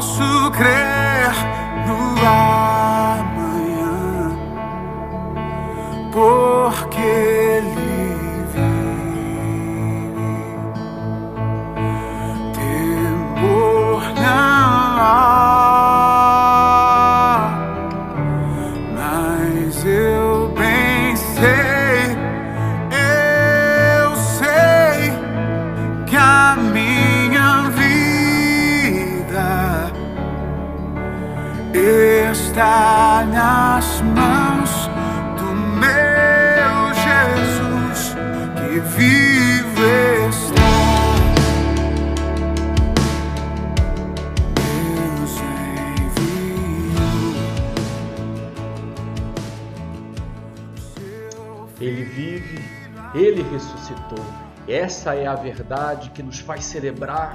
posso crer no amanhã, porque Ele vive. Temor não há, mas eu bem sei, eu sei que a minha vida está nas mãos do meu Jesus, que vivo está. Deus enviou. Ele vive, Ele ressuscitou. Essa é a verdade que nos faz celebrar,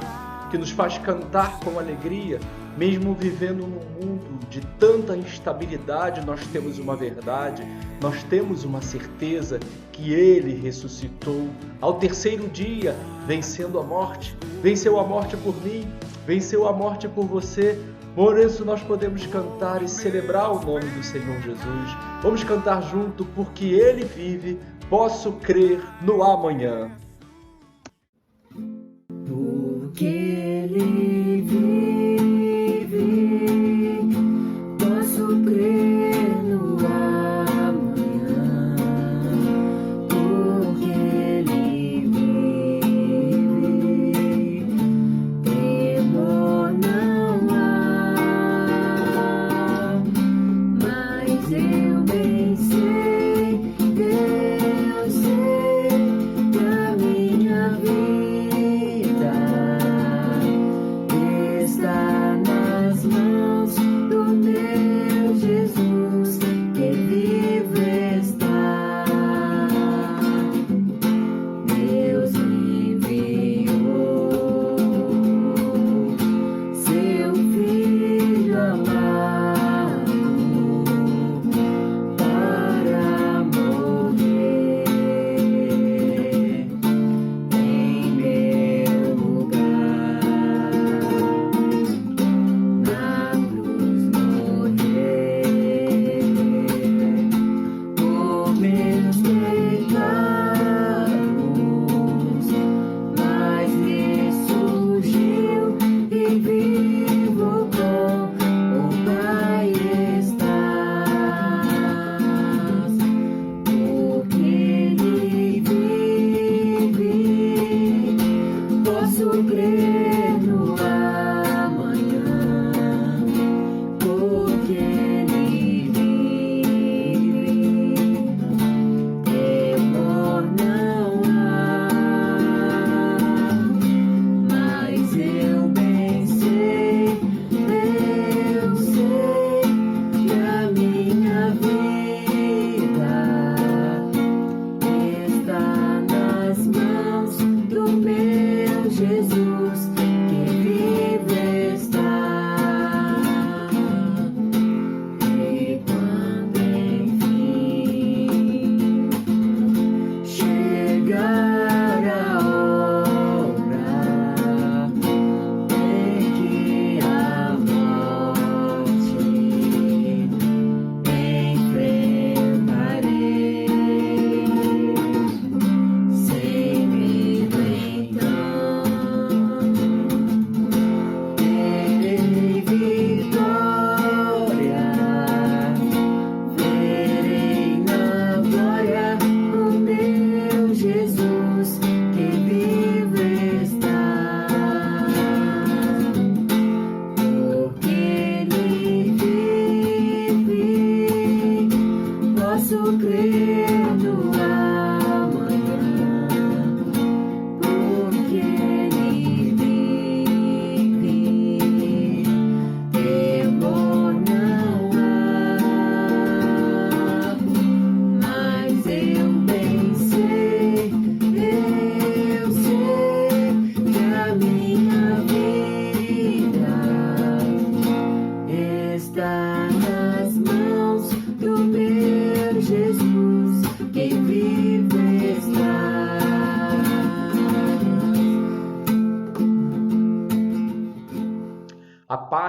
que nos faz cantar com alegria. Mesmo vivendo num mundo de tanta instabilidade, nós temos uma verdade, nós temos uma certeza que Ele ressuscitou ao terceiro dia, vencendo a morte. Venceu a morte por mim, venceu a morte por você. Por isso nós podemos cantar e celebrar o nome do Senhor Jesus. Vamos cantar junto, porque Ele vive, posso crer no amanhã. Porque Ele vive, posso crer no amanhã. Porque Ele vive, temor não há, mas eu bem sei, eu sei que a minha vida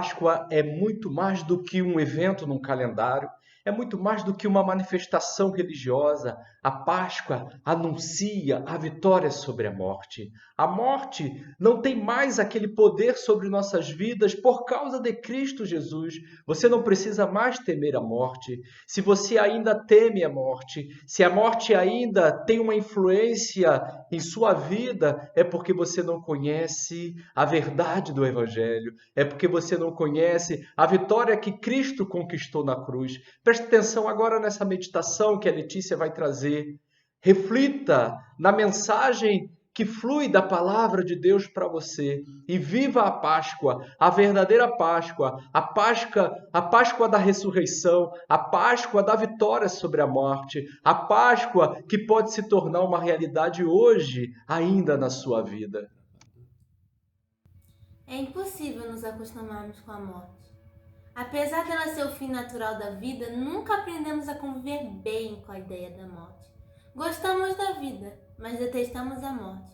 Páscoa é muito mais do que um evento num calendário, é muito mais do que uma manifestação religiosa. A Páscoa anuncia a vitória sobre a morte. A morte não tem mais aquele poder sobre nossas vidas por causa de Cristo Jesus. Você não precisa mais temer a morte. Se você ainda teme a morte, se a morte ainda tem uma influência em sua vida, é porque você não conhece a verdade do Evangelho, é porque você não conhece a vitória que Cristo conquistou na cruz. Preste atenção agora nessa meditação que a Letícia vai trazer. Reflita na mensagem que flui da palavra de Deus para você e viva a Páscoa, a verdadeira Páscoa, a Páscoa da ressurreição, a Páscoa da vitória sobre a morte, a Páscoa que pode se tornar uma realidade hoje ainda na sua vida. É impossível nos acostumarmos com a morte. Apesar dela ser o fim natural da vida, nunca aprendemos a conviver bem com a ideia da morte. Gostamos da vida, mas detestamos a morte.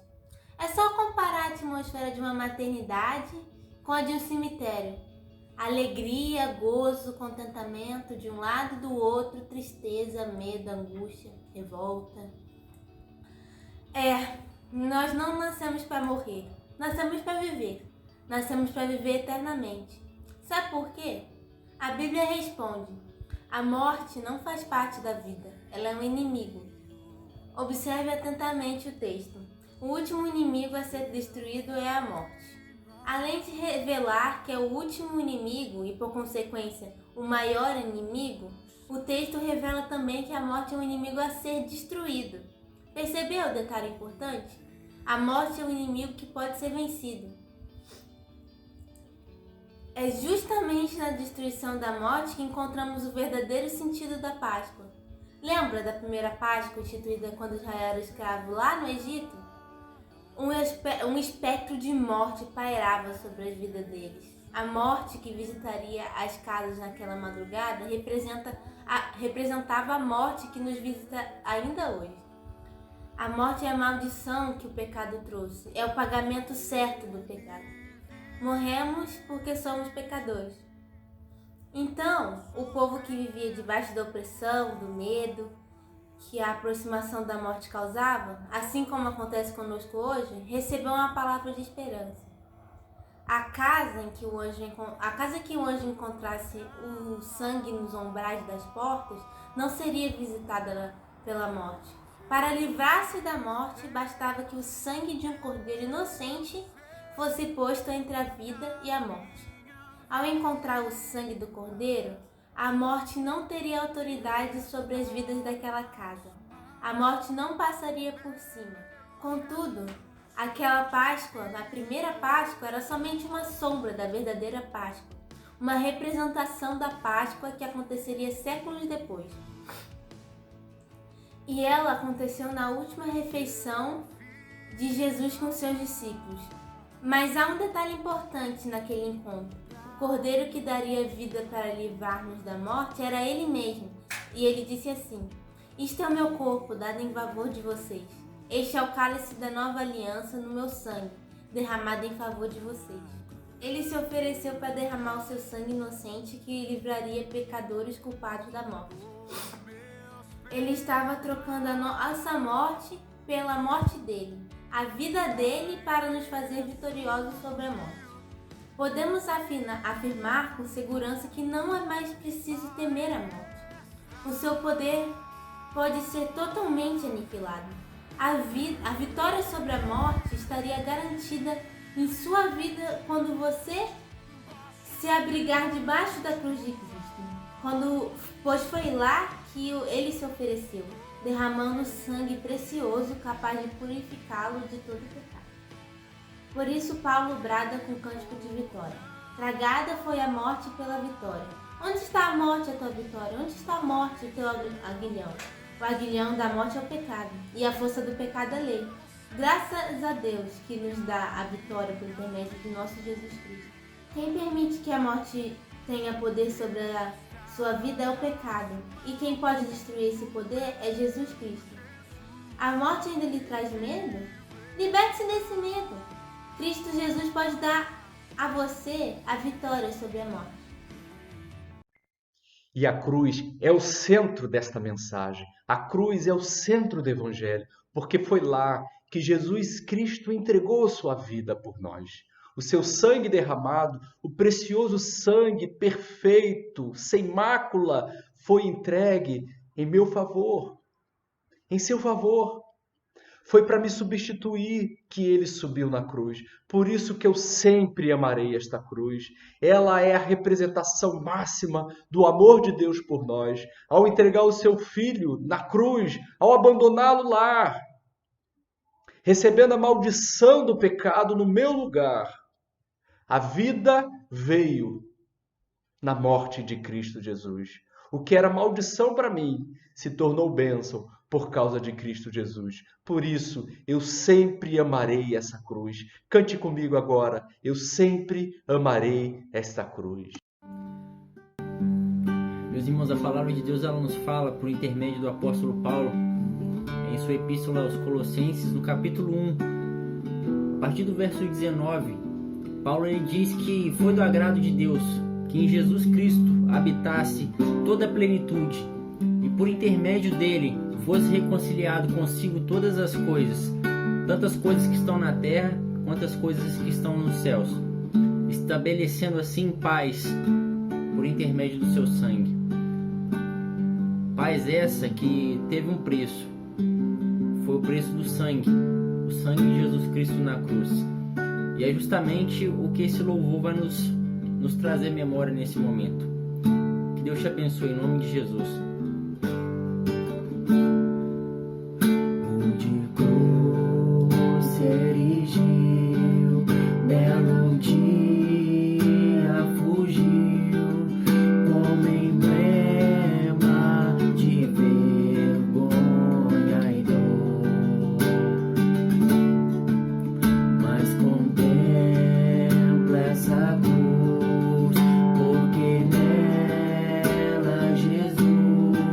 É só comparar a atmosfera de uma maternidade com a de um cemitério. Alegria, gozo, contentamento de um lado e do outro, tristeza, medo, angústia, revolta. Nós não nascemos para morrer, nascemos para viver. Nascemos para viver eternamente. Sabe por quê? A Bíblia responde: a morte não faz parte da vida, ela é um inimigo. Observe atentamente o texto. O último inimigo a ser destruído é a morte. Além de revelar que é o último inimigo e, por consequência, o maior inimigo, o texto revela também que a morte é um inimigo a ser destruído. Percebeu o detalhe importante? A morte é um inimigo que pode ser vencido. É justamente na destruição da morte que encontramos o verdadeiro sentido da Páscoa. Lembra da primeira Páscoa instituída quando Israel era escravo lá no Egito? Um espectro de morte pairava sobre as vidas deles. A morte que visitaria as casas naquela madrugada representava a morte que nos visita ainda hoje. A morte é a maldição que o pecado trouxe, é o pagamento certo do pecado. Morremos porque somos pecadores. Então, o povo que vivia debaixo da opressão, do medo, que a aproximação da morte causava, assim como acontece conosco hoje, recebeu uma palavra de esperança. A casa que o anjo encontrasse o sangue nos umbrais das portas não seria visitada pela morte. Para livrar-se da morte, bastava que o sangue de um cordeiro inocente fosse posto entre a vida e a morte. Ao encontrar o sangue do cordeiro, a morte não teria autoridade sobre as vidas daquela casa. A morte não passaria por cima. Contudo, aquela Páscoa, a primeira Páscoa, era somente uma sombra da verdadeira Páscoa, uma representação da Páscoa que aconteceria séculos depois. E ela aconteceu na última refeição de Jesus com seus discípulos. Mas há um detalhe importante naquele encontro. O cordeiro que daria vida para livrar-nos da morte era ele mesmo. E ele disse assim: isto é o meu corpo, dado em favor de vocês. Este é o cálice da nova aliança no meu sangue, derramado em favor de vocês. Ele se ofereceu para derramar o seu sangue inocente que livraria pecadores culpados da morte. Ele estava trocando a nossa morte pela morte dele, a vida dele para nos fazer vitoriosos sobre a morte. Podemos afirmar com segurança que não é mais preciso temer a morte. O seu poder pode ser totalmente aniquilado. A vitória sobre a morte estaria garantida em sua vida quando você se abrigar debaixo da cruz de Cristo, pois foi lá que ele se ofereceu, derramando sangue precioso capaz de purificá-lo de todo pecado. Por isso Paulo brada com cântico de vitória: tragada foi a morte pela vitória. Onde está a morte, a tua vitória? Onde está a morte, o teu aguilhão? O aguilhão da morte é o pecado, e a força do pecado é a lei. Graças a Deus que nos dá a vitória por intermédio de nosso Jesus Cristo. Quem permite que a morte tenha poder sobre a sua vida é o pecado, e quem pode destruir esse poder é Jesus Cristo. A morte ainda lhe traz medo? Liberte-se desse medo. Cristo Jesus pode dar A você, a vitória sobre a morte. E a cruz é o centro desta mensagem. A cruz é o centro do Evangelho, porque foi lá que Jesus Cristo entregou sua vida por nós. O seu sangue derramado, o precioso sangue perfeito, sem mácula, foi entregue em meu favor, em seu favor. Foi para me substituir que ele subiu na cruz. Por isso que eu sempre amarei esta cruz. Ela é a representação máxima do amor de Deus por nós. Ao entregar o seu filho na cruz, ao abandoná-lo lá, recebendo a maldição do pecado no meu lugar, a vida veio na morte de Cristo Jesus. O que era maldição para mim se tornou bênção por causa de Cristo Jesus. Por isso, eu sempre amarei essa cruz. Cante comigo agora. Eu sempre amarei esta cruz. Meus irmãos, a palavra de Deus ela nos fala por intermédio do apóstolo Paulo em sua epístola aos Colossenses, no capítulo 1, a partir do verso 19. Paulo ele diz que foi do agrado de Deus que em Jesus Cristo habitasse toda a plenitude e por intermédio dele fosse reconciliado consigo todas as coisas, tanto as coisas que estão na terra quanto as coisas que estão nos céus, estabelecendo assim paz por intermédio do seu sangue. Paz essa que teve um preço, foi o preço do sangue, o sangue de Jesus Cristo na cruz. E é justamente o que esse louvor vai nos trazer memória nesse momento. Que Deus te abençoe em nome de Jesus. De cruz se erigiu, belo dia fugiu, como emblema de vergonha e dor. Mas contempla essa cruz, porque nela Jesus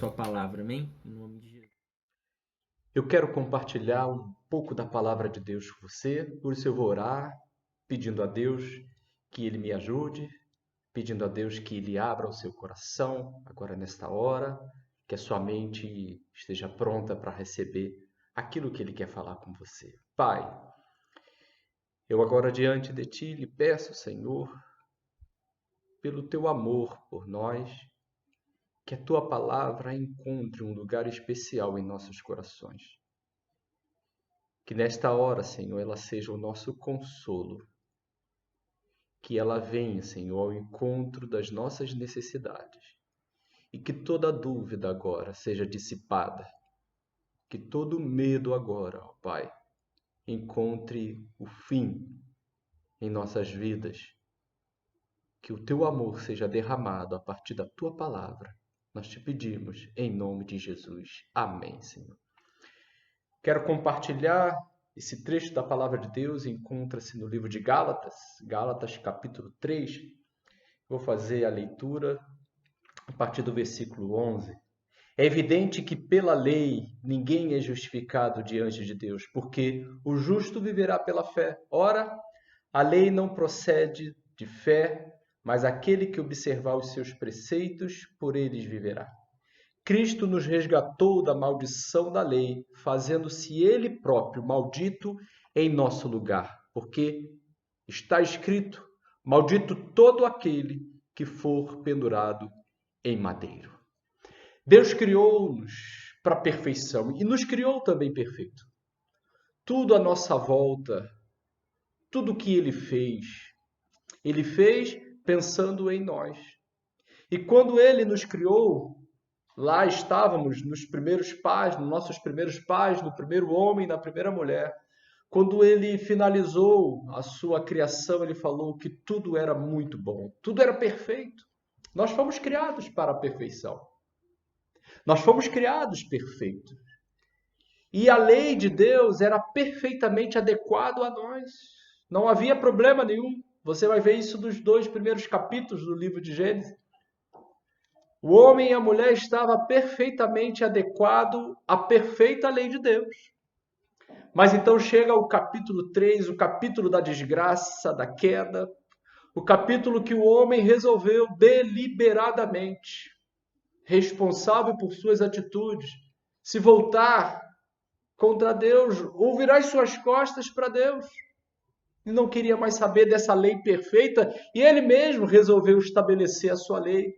sua palavra, amém? Em nome de Jesus. Eu quero compartilhar um pouco da palavra de Deus com você, por isso eu vou orar, pedindo a Deus que Ele me ajude, pedindo a Deus que Ele abra o seu coração agora nesta hora, que a sua mente esteja pronta para receber aquilo que Ele quer falar com você. Pai, eu agora diante de Ti lhe peço, Senhor, pelo Teu amor por nós, que a Tua palavra encontre um lugar especial em nossos corações. Que nesta hora, Senhor, ela seja o nosso consolo. Que ela venha, Senhor, ao encontro das nossas necessidades. E que toda dúvida agora seja dissipada. Que todo medo agora, ó Pai, encontre o fim em nossas vidas. Que o Teu amor seja derramado a partir da Tua palavra. Nós te pedimos em nome de Jesus. Amém, Senhor. Quero compartilhar esse trecho da palavra de Deus, encontra-se no livro de Gálatas, Gálatas capítulo 3. Vou fazer a leitura a partir do versículo 11. É evidente que pela lei ninguém é justificado diante de Deus, porque o justo viverá pela fé. Ora, a lei não procede de fé, mas aquele que observar os seus preceitos, por eles viverá. Cristo nos resgatou da maldição da lei, fazendo-se Ele próprio maldito em nosso lugar, porque está escrito, maldito todo aquele que for pendurado em madeiro. Deus criou-nos para a perfeição e nos criou também perfeito. Tudo à nossa volta, tudo que Ele fez pensando em nós. E quando Ele nos criou, lá estávamos nos primeiros pais, nos nossos primeiros pais, no primeiro homem, na primeira mulher. Quando Ele finalizou a sua criação, Ele falou que tudo era muito bom, tudo era perfeito. Nós fomos criados para a perfeição. Nós fomos criados perfeitos. E a lei de Deus era perfeitamente adequada a nós. Não havia problema nenhum. Você vai ver isso nos 2 primeiros capítulos do livro de Gênesis. O homem e a mulher estavam perfeitamente adequados à perfeita lei de Deus. Mas então chega o capítulo 3, o capítulo da desgraça, da queda, o capítulo que o homem resolveu deliberadamente, responsável por suas atitudes, se voltar contra Deus ou virar as suas costas para Deus. E não queria mais saber dessa lei perfeita, e ele mesmo resolveu estabelecer a sua lei.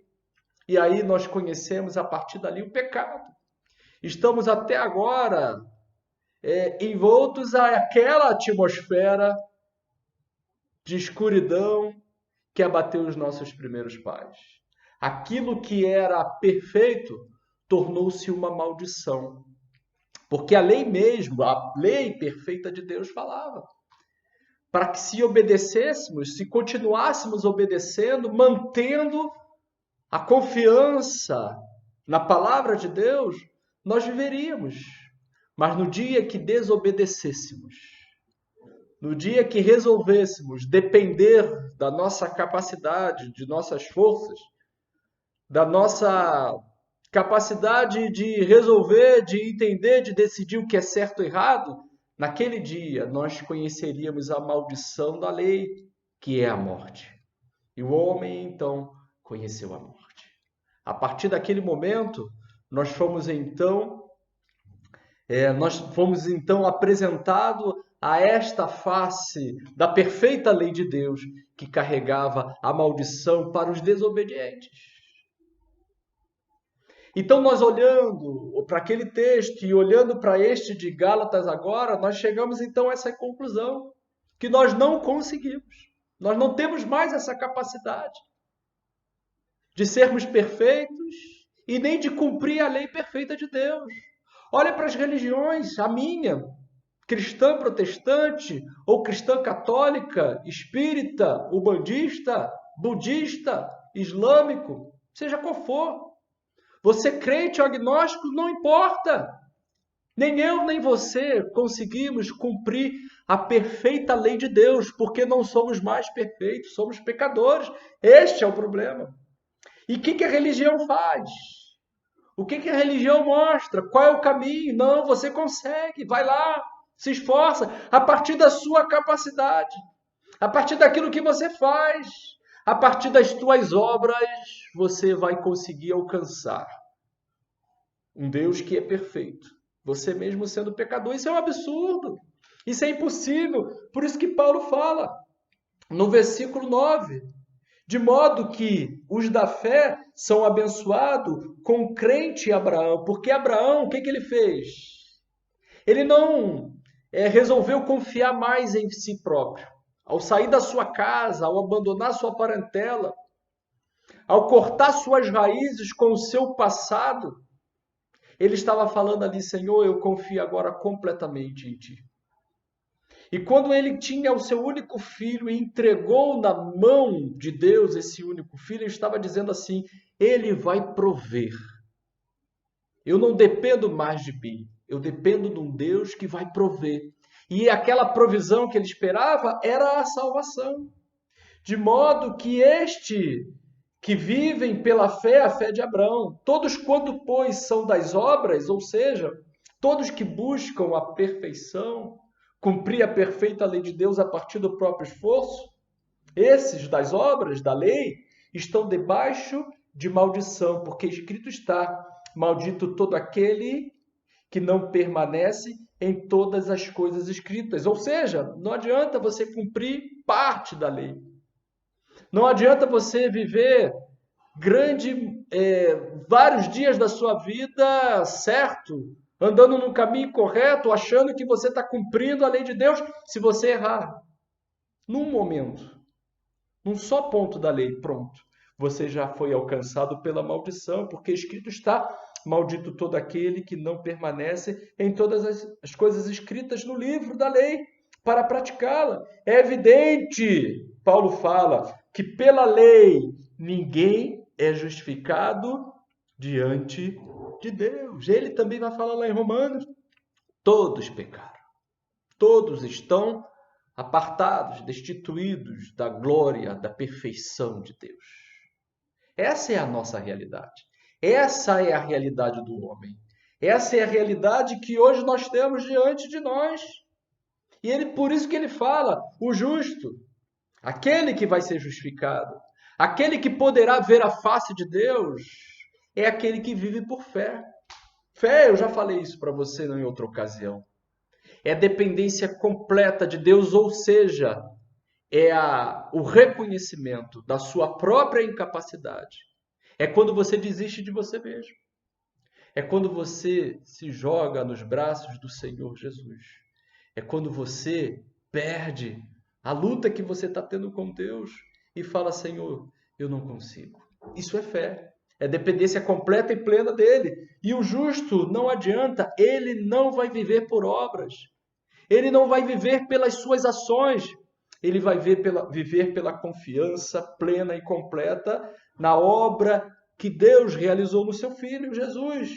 E aí nós conhecemos a partir dali o pecado. Estamos até agora envoltos àquela atmosfera de escuridão que abateu os nossos primeiros pais. Aquilo que era perfeito tornou-se uma maldição. Porque a lei mesmo, a lei perfeita de Deus falava. Para que se obedecêssemos, se continuássemos obedecendo, mantendo a confiança na palavra de Deus, nós viveríamos. Mas no dia que desobedecêssemos, no dia que resolvêssemos depender da nossa capacidade, de nossas forças, da nossa capacidade de resolver, de entender, de decidir o que é certo ou errado, naquele dia nós conheceríamos a maldição da lei, que é a morte. E o homem, então, conheceu a morte. A partir daquele momento, nós fomos então apresentados a esta face da perfeita lei de Deus, que carregava a maldição para os desobedientes. Então, nós olhando para aquele texto e olhando para este de Gálatas agora, nós chegamos então a essa conclusão, que nós não conseguimos. Nós não temos mais essa capacidade de sermos perfeitos e nem de cumprir a lei perfeita de Deus. Olha para as religiões, a minha, cristã protestante ou cristã católica, espírita, umbandista, budista, islâmico, seja qual for. Você crente ou agnóstico, não importa. Nem eu, nem você conseguimos cumprir a perfeita lei de Deus, porque não somos mais perfeitos, somos pecadores. Este é o problema. E o que a religião faz? O que a religião mostra? Qual é o caminho? Não, você consegue, vai lá, se esforça, a partir da sua capacidade, a partir daquilo que você faz, a partir das tuas obras, você vai conseguir alcançar um Deus que é perfeito. Você mesmo sendo pecador, isso é um absurdo, isso é impossível. Por isso que Paulo fala no versículo 9, de modo que os da fé são abençoados com o crente Abraão. Porque Abraão, o que ele fez? Ele não resolveu confiar mais em si próprio. Ao sair da sua casa, ao abandonar sua parentela, ao cortar suas raízes com o seu passado, ele estava falando ali, Senhor, eu confio agora completamente em Ti. E quando ele tinha o seu único filho e entregou na mão de Deus esse único filho, ele estava dizendo assim, Ele vai prover. Eu não dependo mais de mim, eu dependo de um Deus que vai prover. E aquela provisão que ele esperava era a salvação. De modo que que vivem pela fé, a fé de Abraão, todos quanto, pois, são das obras, ou seja, todos que buscam a perfeição, cumprir a perfeita lei de Deus a partir do próprio esforço, esses das obras, da lei, estão debaixo de maldição, porque escrito está, maldito todo aquele que não permanece em todas as coisas escritas. Ou seja, não adianta você cumprir parte da lei. Não adianta você viver vários dias da sua vida certo, andando no caminho correto, achando que você está cumprindo a lei de Deus, se você errar. Num momento, num só ponto da lei, pronto, você já foi alcançado pela maldição, porque escrito está, maldito todo aquele que não permanece em todas as coisas escritas no livro da lei, para praticá-la. É evidente, Paulo fala, que pela lei ninguém é justificado diante de Deus. Ele também vai falar lá em Romanos, todos pecaram, todos estão apartados, destituídos da glória, da perfeição de Deus. Essa é a nossa realidade. Essa é a realidade do homem. Essa é a realidade que hoje nós temos diante de nós. E por isso que ele fala, o justo, aquele que vai ser justificado, aquele que poderá ver a face de Deus, é aquele que vive por fé. Fé, eu já falei isso para você em outra ocasião. É dependência completa de Deus, ou seja, o reconhecimento da sua própria incapacidade. É quando você desiste de você mesmo. É quando você se joga nos braços do Senhor Jesus. É quando você perde a luta que você está tendo com Deus e fala, Senhor, eu não consigo. Isso é fé. É dependência completa e plena dele. E o justo, não adianta, ele não vai viver por obras. Ele não vai viver pelas suas ações. Ele vai viver pela confiança plena e completa na obra que Deus realizou no seu Filho, Jesus.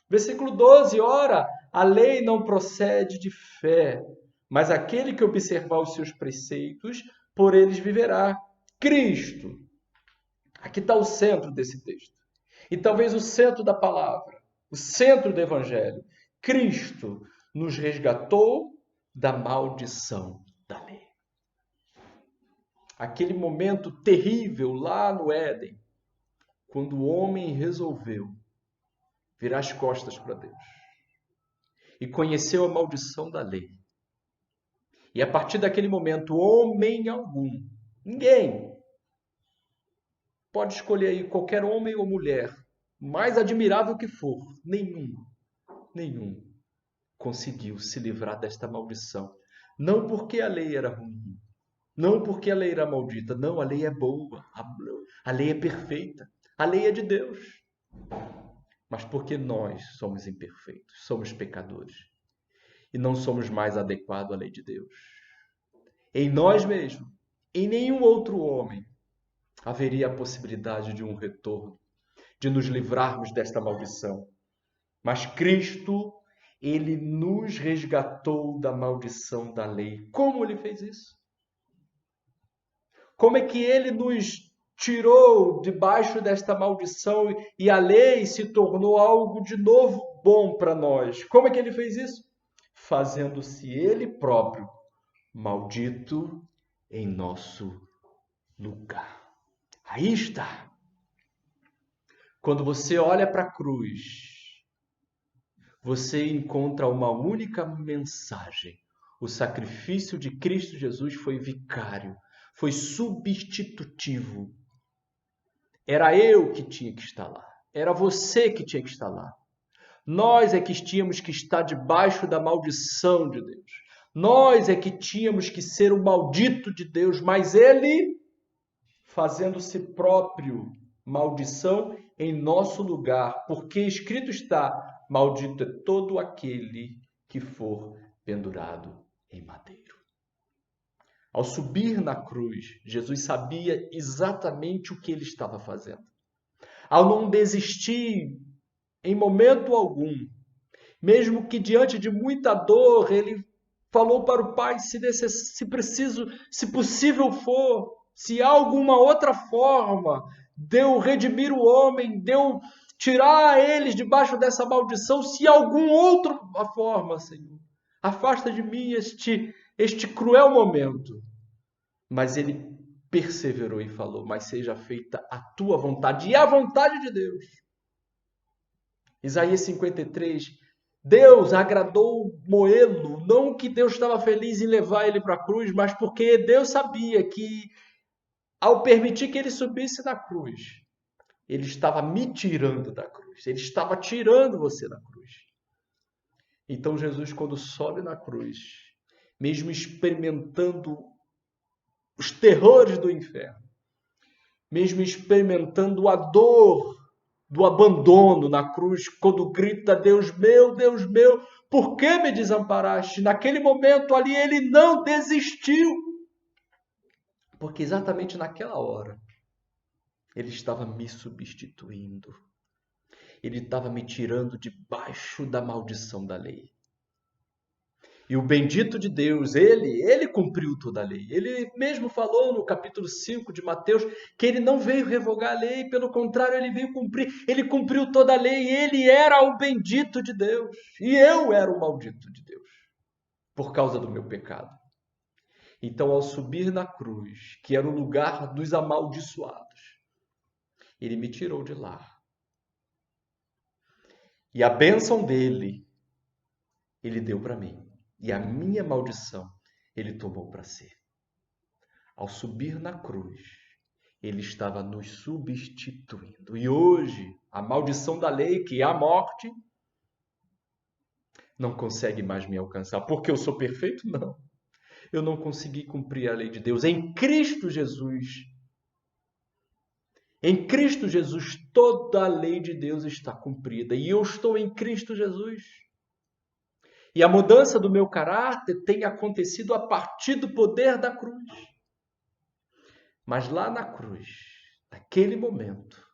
Versículo 12, ora, a lei não procede de fé, mas aquele que observar os seus preceitos, por eles viverá. Cristo. Aqui está o centro desse texto. E talvez o centro da palavra, o centro do Evangelho. Cristo nos resgatou da maldição da lei. Aquele momento terrível lá no Éden, quando o homem resolveu virar as costas para Deus e conheceu a maldição da lei. E a partir daquele momento, homem algum, ninguém, pode escolher aí qualquer homem ou mulher, mais admirável que for, nenhum conseguiu se livrar desta maldição. Não porque a lei era ruim, não porque a lei era maldita, não, a lei é boa, a lei é perfeita, a lei é de Deus. Mas porque nós somos imperfeitos, somos pecadores e não somos mais adequados à lei de Deus. Em nós mesmos, em nenhum outro homem, haveria a possibilidade de um retorno, de nos livrarmos desta maldição. Mas Cristo, Ele nos resgatou da maldição da lei. Como Ele fez isso? Como é que Ele nos tirou debaixo desta maldição e a lei se tornou algo de novo bom para nós. Como é que ele fez isso? Fazendo-se ele próprio maldito em nosso lugar. Aí está. Quando você olha para a cruz, você encontra uma única mensagem. O sacrifício de Cristo Jesus foi vicário, foi substitutivo. Era eu que tinha que estar lá. Era você que tinha que estar lá. Nós é que tínhamos que estar debaixo da maldição de Deus. Nós é que tínhamos que ser o maldito de Deus, mas Ele, fazendo-se próprio maldição em nosso lugar, porque escrito está: maldito é todo aquele que for pendurado em madeiro. Ao subir na cruz, Jesus sabia exatamente o que ele estava fazendo. Ao não desistir em momento algum, mesmo que diante de muita dor, ele falou para o Pai: se preciso, se possível for, se há alguma outra forma de eu redimir o homem, de eu tirar eles debaixo dessa maldição, se há alguma outra forma, Senhor, afasta de mim este cruel momento. Mas ele perseverou e falou: mas seja feita a tua vontade, e a vontade de Deus. Isaías 53, Deus agradou moê-lo, não que Deus estava feliz em levar ele para a cruz, mas porque Deus sabia que, ao permitir que ele subisse na cruz, ele estava me tirando da cruz, ele estava tirando você da cruz. Então Jesus, quando sobe na cruz, mesmo experimentando os terrores do inferno, mesmo experimentando a dor do abandono na cruz, quando grita: Deus meu, por que me desamparaste? Naquele momento ali ele não desistiu, porque exatamente naquela hora ele estava me substituindo, ele estava me tirando debaixo da maldição da lei. E o bendito de Deus, ele cumpriu toda a lei. Ele mesmo falou no capítulo 5 de Mateus que ele não veio revogar a lei, pelo contrário, ele veio cumprir. Ele cumpriu toda a lei, ele era o bendito de Deus. E eu era o maldito de Deus, por causa do meu pecado. Então, ao subir na cruz, que era o lugar dos amaldiçoados, ele me tirou de lá. E a bênção dele, ele deu para mim. E a minha maldição ele tomou para si. Ao subir na cruz, ele estava nos substituindo. E hoje, a maldição da lei, que é a morte, não consegue mais me alcançar. Porque eu sou perfeito? Não. Eu não consegui cumprir a lei de Deus. Em Cristo Jesus, toda a lei de Deus está cumprida. E eu estou em Cristo Jesus. E a mudança do meu caráter tem acontecido a partir do poder da cruz. Mas lá na cruz, naquele momento,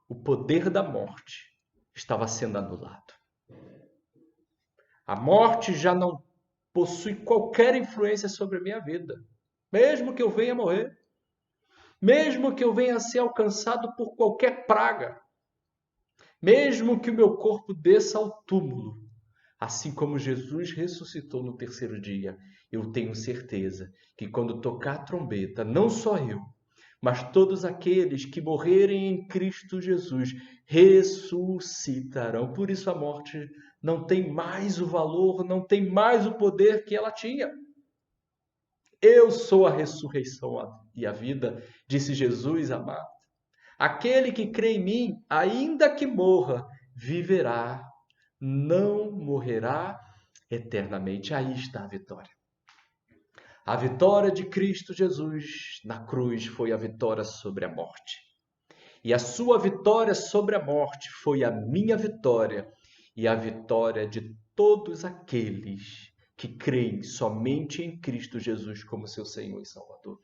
o poder da morte estava sendo anulado. A morte já não possui qualquer influência sobre a minha vida. Mesmo que eu venha morrer, mesmo que eu venha a ser alcançado por qualquer praga, mesmo que o meu corpo desça ao túmulo, assim como Jesus ressuscitou no terceiro dia, eu tenho certeza que quando tocar a trombeta, não só eu, mas todos aqueles que morrerem em Cristo Jesus ressuscitarão. Por isso a morte não tem mais o valor, não tem mais o poder que ela tinha. Eu sou a ressurreição e a vida, disse Jesus amado. Aquele que crê em mim, ainda que morra, viverá, não morrerá eternamente. Aí está a vitória. A vitória de Cristo Jesus na cruz foi a vitória sobre a morte. E a sua vitória sobre a morte foi a minha vitória e a vitória de todos aqueles que creem somente em Cristo Jesus como seu Senhor e Salvador.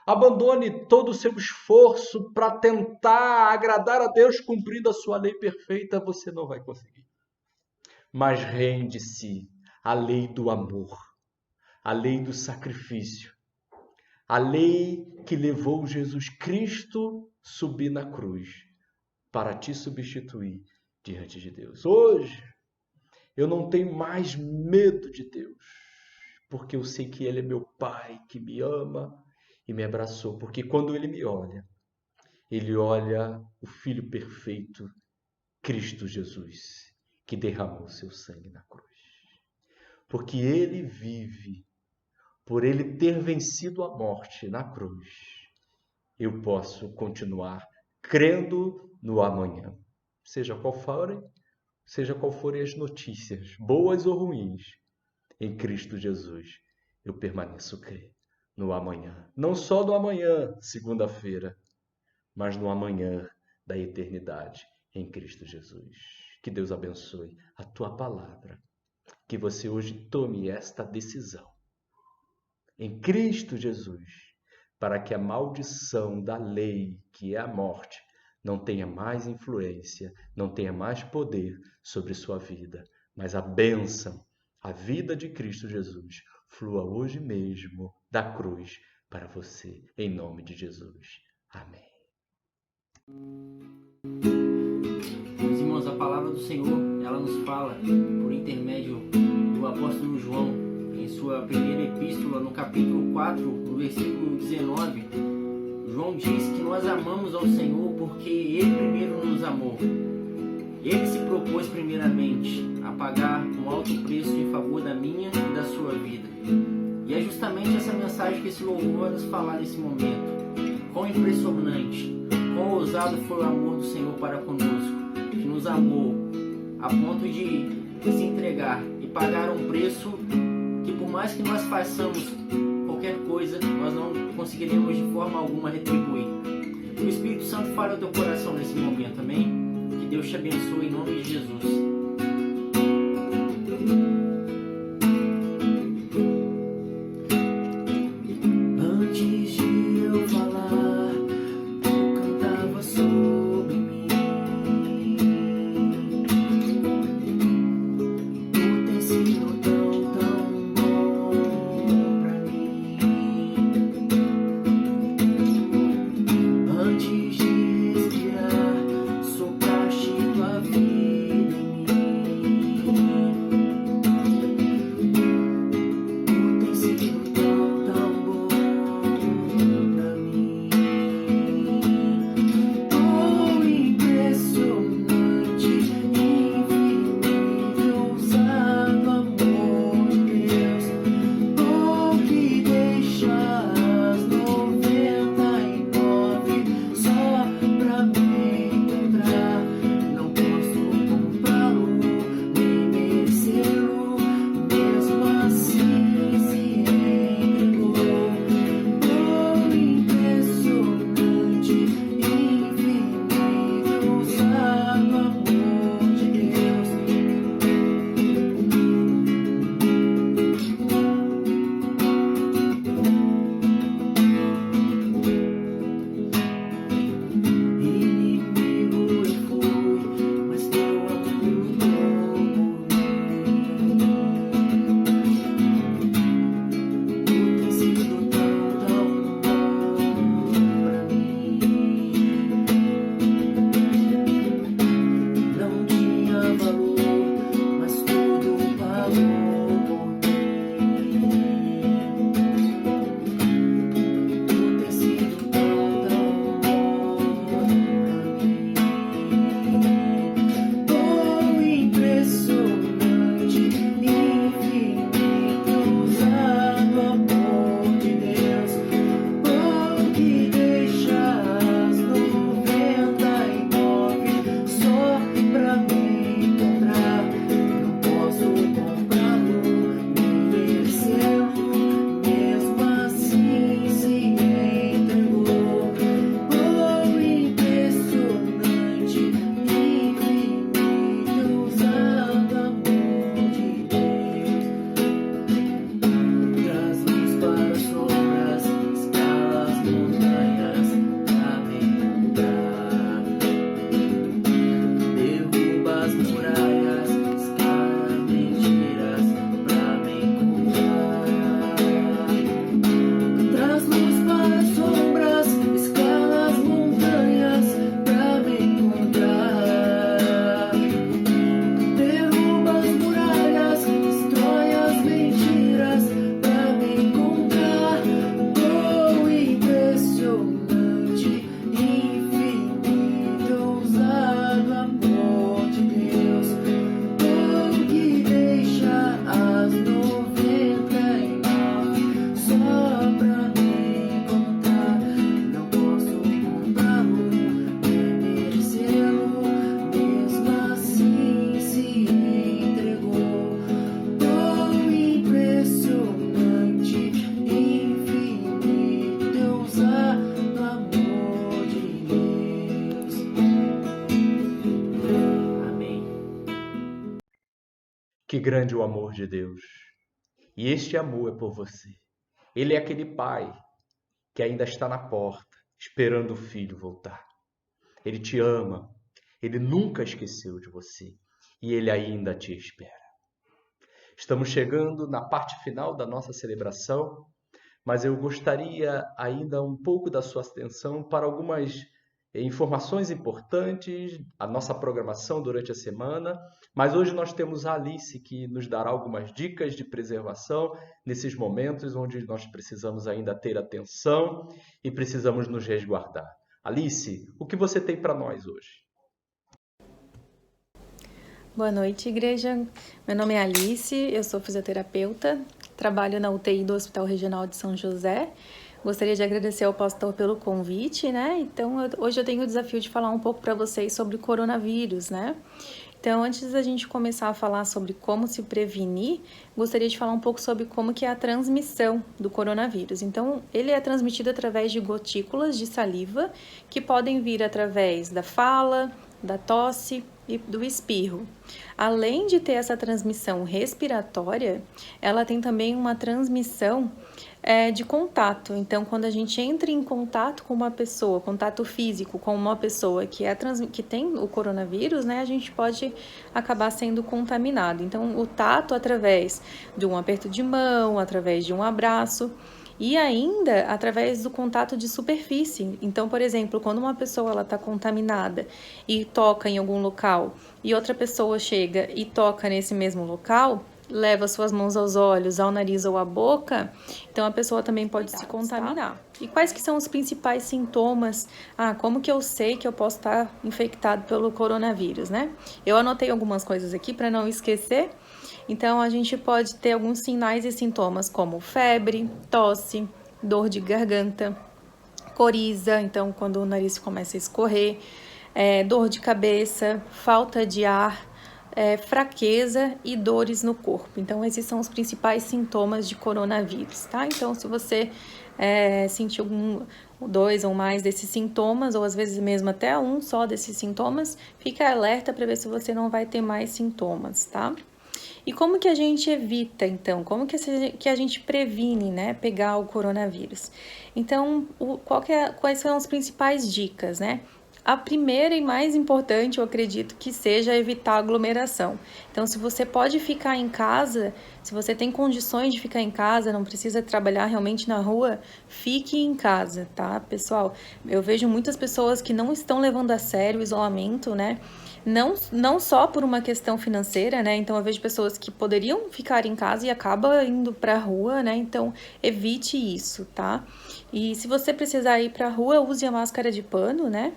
Abandone todo o seu esforço para tentar agradar a Deus cumprindo a sua lei perfeita, você não vai conseguir. Mas rende-se à lei do amor, à lei do sacrifício, A lei que levou Jesus Cristo subir na cruz para te substituir diante de Deus. Hoje, eu não tenho mais medo de Deus, porque eu sei que Ele é meu Pai, que me ama e me abraçou. Porque quando Ele me olha, Ele olha o Filho perfeito, Cristo Jesus, que derramou seu sangue na cruz. Porque Ele vive, por Ele ter vencido a morte na cruz, eu posso continuar crendo no amanhã. Seja qual forem as notícias, boas ou ruins, em Cristo Jesus, eu permaneço crendo no amanhã. Não só no amanhã, segunda-feira, mas no amanhã da eternidade em Cristo Jesus. Que Deus abençoe a tua palavra. Que você hoje tome esta decisão em Cristo Jesus, para que a maldição da lei, que é a morte, não tenha mais influência, não tenha mais poder sobre sua vida, mas a bênção, a vida de Cristo Jesus, flua hoje mesmo da cruz para você, em nome de Jesus. Amém. Meus irmãos, a palavra do Senhor, ela nos fala por intermédio do apóstolo João, em sua primeira epístola, no capítulo 4, no versículo 19, João diz que nós amamos ao Senhor porque Ele primeiro nos amou. Ele se propôs primeiramente a pagar um alto preço em favor da minha e da sua vida. E é justamente essa mensagem que esse louvor vai nos falar nesse momento. Quão impressionante, quão ousado foi o amor do Senhor para conosco, que nos amou a ponto de se entregar e pagar um preço que, por mais que nós façamos qualquer coisa, nós não conseguiremos de forma alguma retribuir. O Espírito Santo fala ao teu coração nesse momento, amém? Que Deus te abençoe em nome de Jesus. Antes de eu falar, tu cantava sobre mim. Tu tem sido tão bom pra mim. Antes de respirar, sopraste tua vida em mim. grande o amor de Deus. E este amor é por você. Ele é aquele pai que ainda está na porta, esperando o filho voltar. Ele te ama. Ele nunca esqueceu de você. E ele ainda te espera. Estamos chegando na parte final da nossa celebração, mas eu gostaria ainda um pouco da sua atenção para algumas informações importantes, a nossa programação durante a semana, mas hoje nós temos a Alice que nos dará algumas dicas de preservação nesses momentos onde nós precisamos ainda ter atenção e precisamos nos resguardar. Alice, o que você tem para nós hoje? Boa noite, igreja. Meu nome é Alice, eu sou fisioterapeuta, trabalho na UTI do Hospital Regional de São José. Gostaria de agradecer ao pastor pelo convite, né? Então, hoje eu tenho o desafio de falar um pouco para vocês sobre o coronavírus, né? Então, antes da gente começar a falar sobre como se prevenir, gostaria de falar um pouco sobre como que é a transmissão do coronavírus. Então, ele é transmitido através de gotículas de saliva, que podem vir através da fala, da tosse e do espirro. Além de ter essa transmissão respiratória, ela tem também uma transmissão de contato. Então, quando a gente entra em contato com uma pessoa, contato físico com uma pessoa que tem o coronavírus, né, a gente pode acabar sendo contaminado. Então, o tato através de um aperto de mão, através de um abraço, e ainda através do contato de superfície. Então, por exemplo, quando uma pessoa está contaminada e toca em algum local e outra pessoa chega e toca nesse mesmo local, leva suas mãos aos olhos, ao nariz ou à boca, então a pessoa também pode se contaminar. E quais que são os principais sintomas? Como que eu sei que eu posso estar infectado pelo coronavírus, né? Eu anotei algumas coisas aqui para não esquecer. Então, a gente pode ter alguns sinais e sintomas como febre, tosse, dor de garganta, coriza, então quando o nariz começa a escorrer, dor de cabeça, falta de ar, fraqueza e dores no corpo. Então, esses são os principais sintomas de coronavírus, tá? Então, se você sentir dois ou mais desses sintomas, ou às vezes mesmo até um só desses sintomas, fica alerta para ver se você não vai ter mais sintomas, tá? E como que a gente evita, então? Como que a gente previne, né, pegar o coronavírus? Então, quais são as principais dicas, né? A primeira e mais importante, eu acredito, que seja evitar aglomeração. Então, se você pode ficar em casa, se você tem condições de ficar em casa, não precisa trabalhar realmente na rua, fique em casa, tá, pessoal? Eu vejo muitas pessoas que não estão levando a sério o isolamento, né? Não só por uma questão financeira, né? Então, eu vejo pessoas que poderiam ficar em casa e acabam indo para a rua, né? Então, evite isso, tá? E se você precisar ir para a rua, use a máscara de pano, né?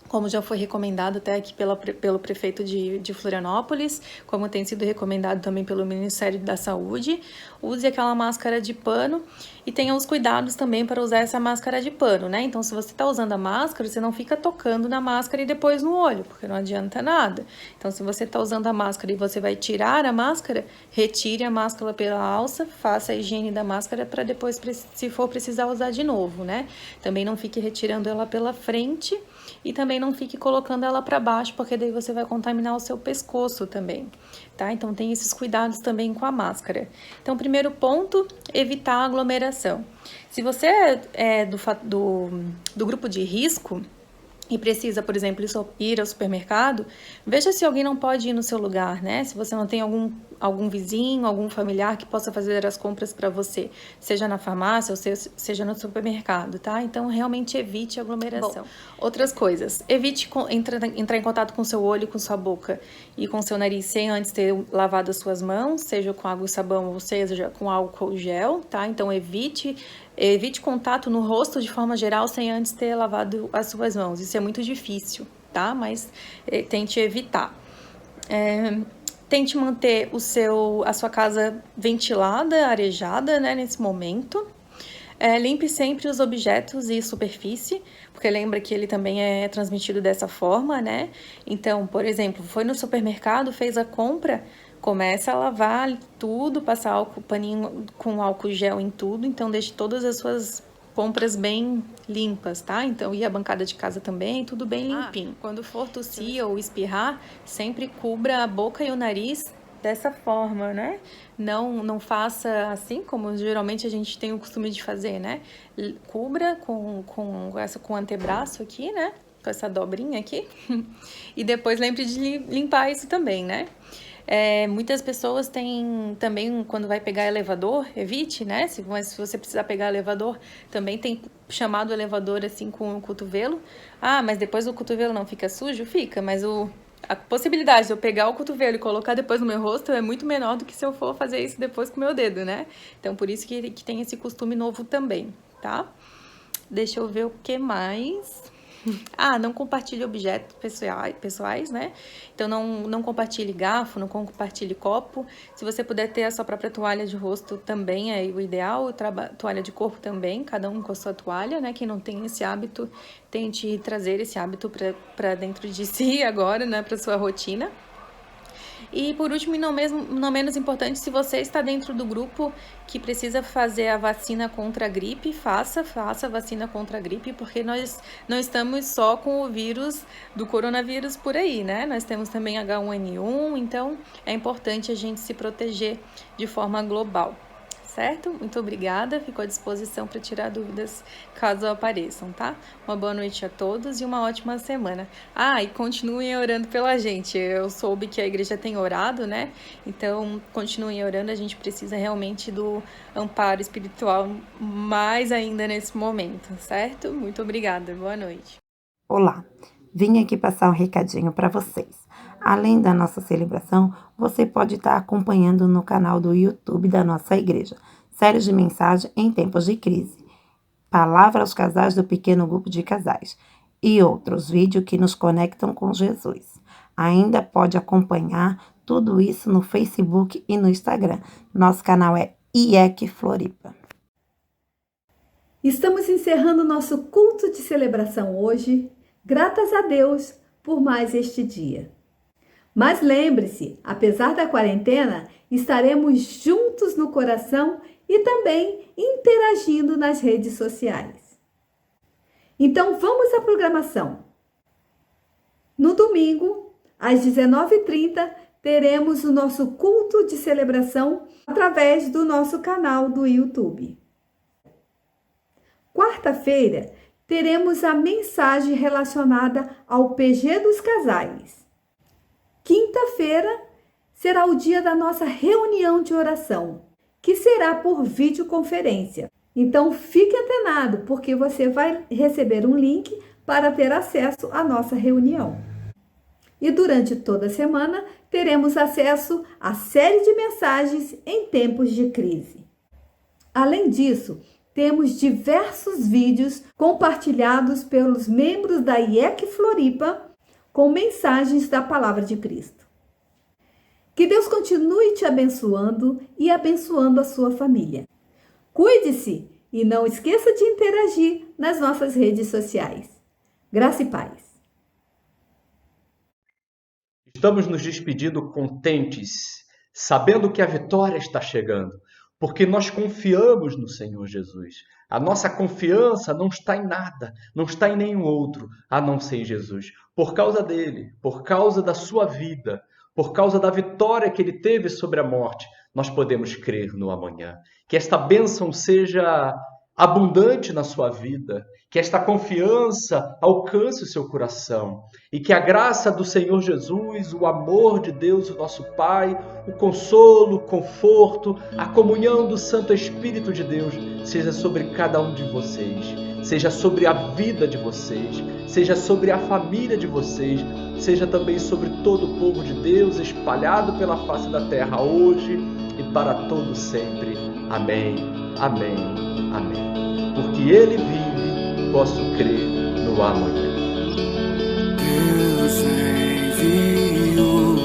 Como já foi recomendado até aqui pelo prefeito de Florianópolis, como tem sido recomendado também pelo Ministério da Saúde, use aquela máscara de pano e tenha os cuidados também para usar essa máscara de pano, né? Então, se você está usando a máscara, você não fica tocando na máscara e depois no olho, porque não adianta nada. Então, se você está usando a máscara e você vai tirar a máscara, retire a máscara pela alça, faça a higiene da máscara para depois, se for precisar, usar de novo, né? Também não fique retirando ela pela frente e também não fique colocando ela para baixo, porque daí você vai contaminar o seu pescoço também, tá? Então, tem esses cuidados também com a máscara. Então, primeiro ponto, evitar a aglomeração. Se você é do grupo de risco e precisa, por exemplo, ir ao supermercado, veja se alguém não pode ir no seu lugar, né? Se você não tem algum vizinho, algum familiar que possa fazer as compras para você, seja na farmácia ou seja no supermercado, tá? Então, realmente evite aglomeração. Bom, outras coisas, evite entrar em contato com seu olho, com sua boca e com seu nariz sem antes ter lavado as suas mãos, seja com água e sabão ou seja com álcool gel, tá? Então, evite contato no rosto de forma geral sem antes ter lavado as suas mãos. Isso é muito difícil, tá? Mas tente evitar. Tente manter a sua casa ventilada, arejada, né, nesse momento. Limpe sempre os objetos e superfície, porque lembra que ele também é transmitido dessa forma, né? Então, por exemplo, foi no supermercado, fez a compra, começa a lavar tudo, passar paninho com álcool gel em tudo, então deixe todas as suas compras bem limpas, tá? Então, e a bancada de casa também, tudo bem limpinho. Quando for tossir ou espirrar, sempre cubra a boca e o nariz dessa forma, né? Não faça assim como geralmente a gente tem o costume de fazer, né? Cubra com o antebraço aqui, né? Com essa dobrinha aqui. E depois lembre de limpar isso também, né? Muitas pessoas têm também, quando vai pegar elevador, evite, né? Se você precisar pegar elevador, também tem chamado o elevador assim com o cotovelo. Ah, mas depois o cotovelo não fica sujo? Fica, mas a possibilidade de eu pegar o cotovelo e colocar depois no meu rosto é muito menor do que se eu for fazer isso depois com o meu dedo, né? Então, por isso que tem esse costume novo também, tá? Deixa eu ver o que mais... não compartilhe objetos pessoais, né? Então, não compartilhe garfo, não compartilhe copo. Se você puder ter a sua própria toalha de rosto também é o ideal, toalha de corpo também, cada um com a sua toalha, né? Quem não tem esse hábito, tente trazer esse hábito para dentro de si agora, né? Para sua rotina. E por último, e não menos importante, se você está dentro do grupo que precisa fazer a vacina contra a gripe, faça a vacina contra a gripe, porque nós não estamos só com o vírus do coronavírus por aí, né? Nós temos também H1N1, então é importante a gente se proteger de forma global. Certo? Muito obrigada, fico à disposição para tirar dúvidas caso apareçam, tá? Uma boa noite a todos e uma ótima semana. E continuem orando pela gente. Eu soube que a igreja tem orado, né? Então, continuem orando, a gente precisa realmente do amparo espiritual mais ainda nesse momento, certo? Muito obrigada, boa noite. Olá, vim aqui passar um recadinho para vocês. Além da nossa celebração, você pode estar acompanhando no canal do YouTube da nossa igreja, séries de mensagem em tempos de crise, palavra aos casais do pequeno grupo de casais e outros vídeos que nos conectam com Jesus. Ainda pode acompanhar tudo isso no Facebook e no Instagram. Nosso canal é IEC Floripa. Estamos encerrando nosso culto de celebração hoje, gratas a Deus por mais este dia. Mas lembre-se, apesar da quarentena, estaremos juntos no coração e também interagindo nas redes sociais. Então vamos à programação. No domingo, às 19h30, teremos o nosso culto de celebração através do nosso canal do YouTube. Quarta-feira, teremos a mensagem relacionada ao PG dos casais. Quinta-feira será o dia da nossa reunião de oração, que será por videoconferência. Então fique antenado, porque você vai receber um link para ter acesso à nossa reunião. E durante toda a semana teremos acesso à série de mensagens em tempos de crise. Além disso, temos diversos vídeos compartilhados pelos membros da IEC Floripa com mensagens da Palavra de Cristo. Que Deus continue te abençoando e abençoando a sua família. Cuide-se e não esqueça de interagir nas nossas redes sociais. Graça e paz. Estamos nos despedindo contentes, sabendo que a vitória está chegando, porque nós confiamos no Senhor Jesus. A nossa confiança não está em nada, não está em nenhum outro, a não ser em Jesus. Por causa dele, por causa da sua vida, por causa da vitória que ele teve sobre a morte, nós podemos crer no amanhã. Que esta bênção seja abundante na sua vida, que esta confiança alcance o seu coração e que a graça do Senhor Jesus, o amor de Deus, o nosso Pai, o consolo, o conforto, a comunhão do Santo Espírito de Deus seja sobre cada um de vocês, seja sobre a vida de vocês, seja sobre a família de vocês, seja também sobre todo o povo de Deus espalhado pela face da terra hoje e para todo sempre. Amém, amém, amém. Porque Ele vive, posso crer no amanhã. Deus enviou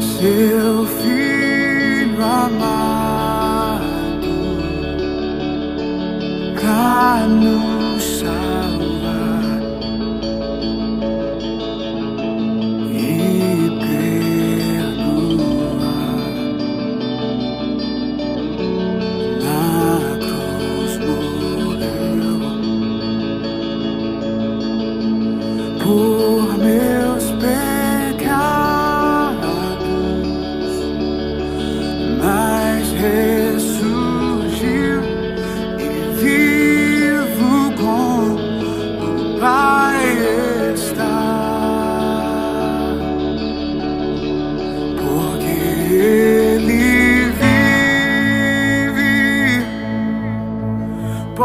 seu Filho amado pra nos salvar e perdoar. Na cruz morreu por meus pecados.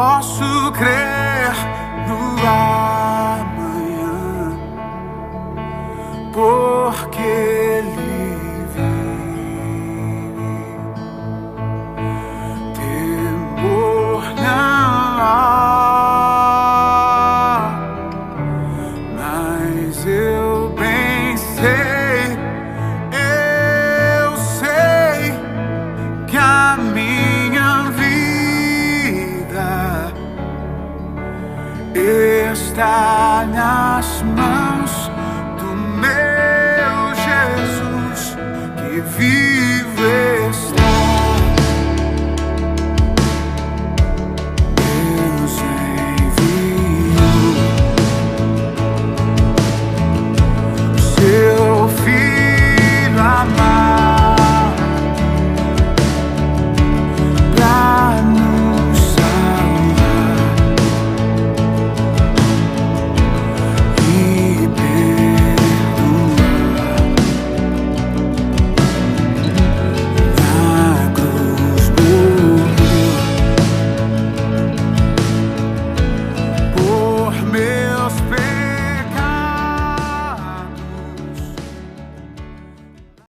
posso crer no amanhã, porque Ele vive. Temor não há, mas eu bem sei, eu sei que a minha vida está na